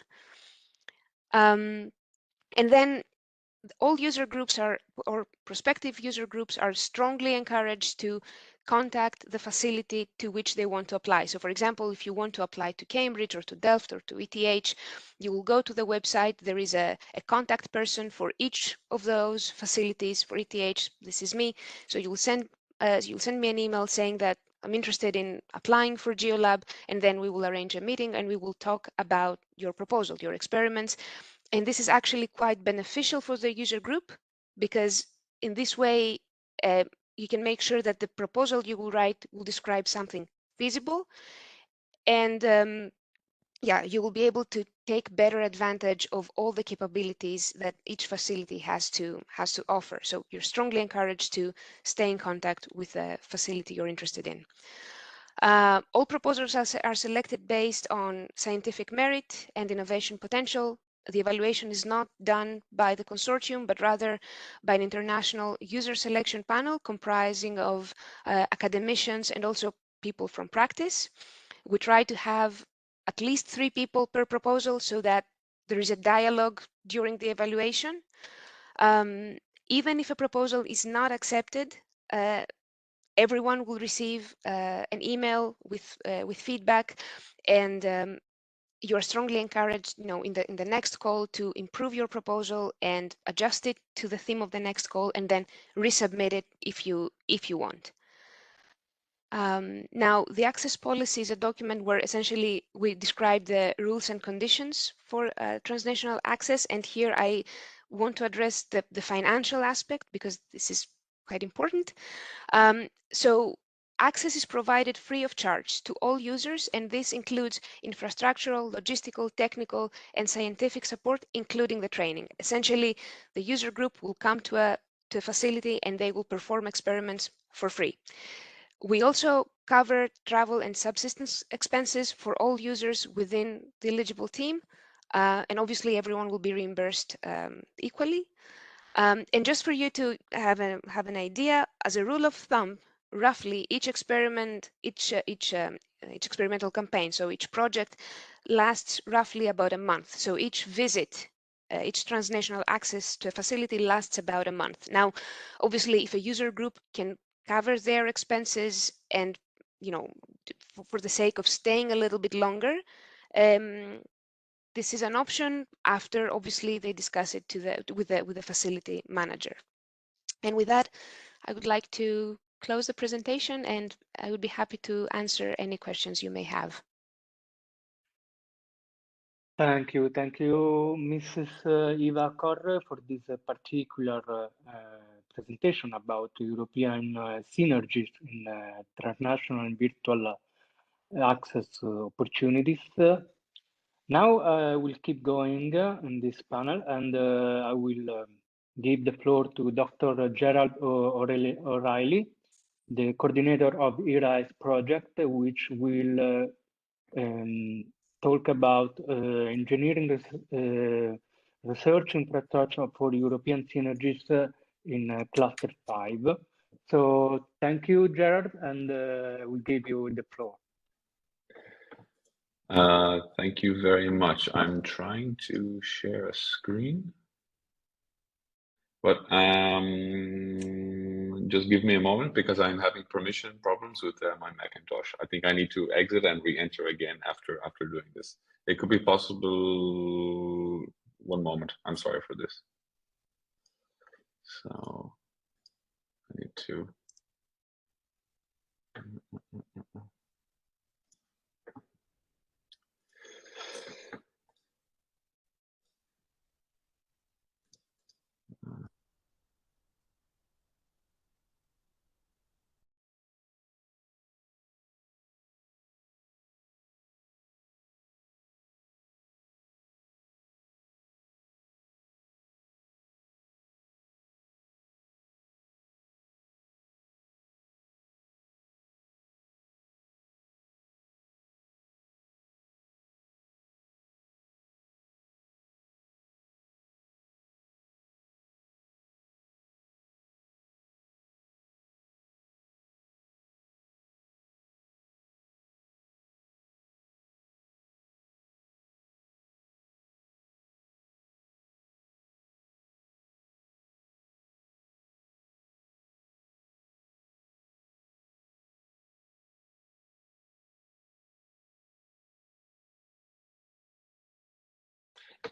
And then all user groups or prospective user groups are strongly encouraged to contact the facility to which they want to apply. So for example, if you want to apply to Cambridge or to Delft or to ETH, you will go to the website. There is a contact person for each of those facilities. For ETH, this is me. So you'll send me an email saying that I'm interested in applying for GeoLab, and then we will arrange a meeting and we will talk about your proposal, your experiments. And this is actually quite beneficial for the user group, because in this way, you can make sure that the proposal you will write will describe something feasible. And you will be able to take better advantage of all the capabilities that each facility has to offer. So you're strongly encouraged to stay in contact with the facility you're interested in. All proposals are selected based on scientific merit and innovation potential. The evaluation is not done by the consortium, but rather by an international user selection panel comprising of academicians and also people from practice. We try to have at least 3 people per proposal so that there is a dialogue during the evaluation. Even if a proposal is not accepted, everyone will receive an email with feedback, and you are strongly encouraged, in the next call to improve your proposal and adjust it to the theme of the next call, and then resubmit it if you want. Now, the access policy is a document where essentially we describe the rules and conditions for transnational access, and here I want to address the financial aspect because this is quite important. So access is provided free of charge to all users, and this includes infrastructural, logistical, technical, and scientific support, including the training. Essentially, the user group will come to a facility and they will perform experiments for free. We also cover travel and subsistence expenses for all users within the eligible team, and obviously everyone will be reimbursed equally. And just for you to have an idea, as a rule of thumb, roughly each experimental campaign, so each project, lasts roughly about a month. So each visit, each transnational access to a facility lasts about a month. Now, obviously, if a user group can cover their expenses and, for the sake of staying a little bit longer, this is an option after, obviously, they discuss it with the facility manager. And with that, I would like to close the presentation, and I would be happy to answer any questions you may have. Thank you, Mrs. Eva Corre, for this particular presentation about European synergies in transnational and virtual access opportunities. Now we'll keep going in this panel, and I will give the floor to Dr. Gerald O'Reilly, the coordinator of ERISE project, which will talk about engineering research infrastructure for European synergies in Cluster 5. So thank you, Gerard, and we'll give you the floor. Thank you very much. I'm trying to share a screen, but just give me a moment because I'm having permission problems with my Macintosh. I think I need to exit and re-enter again after doing this. It could be possible. One moment. I'm sorry for this. So I need to.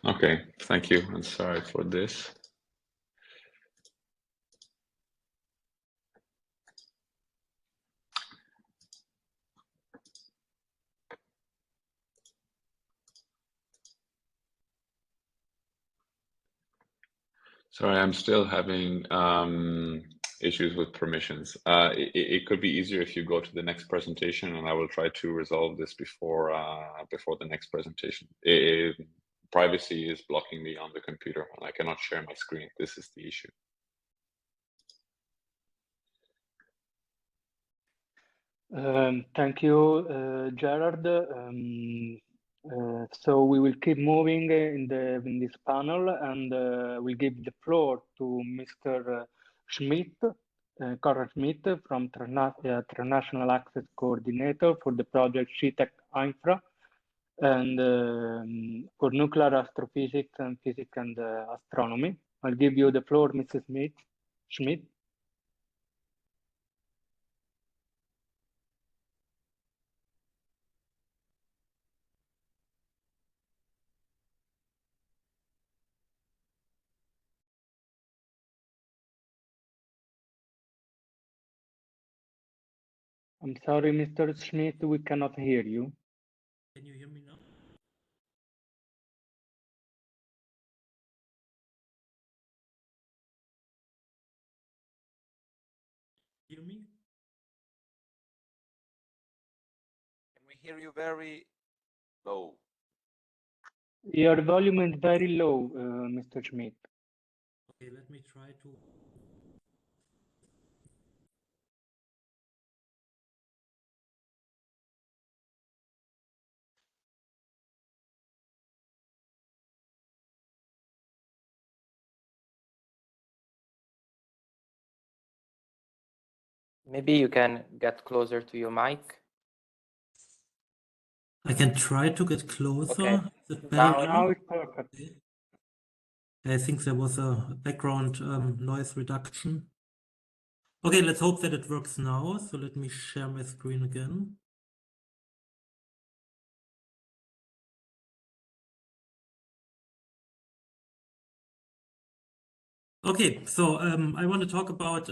Okay, thank you, and sorry for this. Sorry, I'm still having issues with permissions. It could be easier if you go to the next presentation, and I will try to resolve this before the next presentation. Privacy is blocking me on the computer, and I cannot share my screen. This is the issue. Thank you, Gerard. So we will keep moving in this panel, and we'll give the floor to Mr. Schmidt, Conrad Schmidt, from Transnational Access Coordinator for the project SheTech Infra. and for nuclear astrophysics and physics and astronomy. I'll give you the floor, Mrs. Schmidt. I'm sorry, Mr. Schmidt, we cannot hear you. Can you hear me now? Hear me? Can we hear you very low? Your volume is very low, Mr. Schmidt. Okay, let me try to. Maybe you can get closer to your mic. I can try to get closer. Okay. Is it better Now it's perfect. Okay. I think there was a background noise reduction. Okay, let's hope that it works now. So let me share my screen again. Okay, so I want to talk about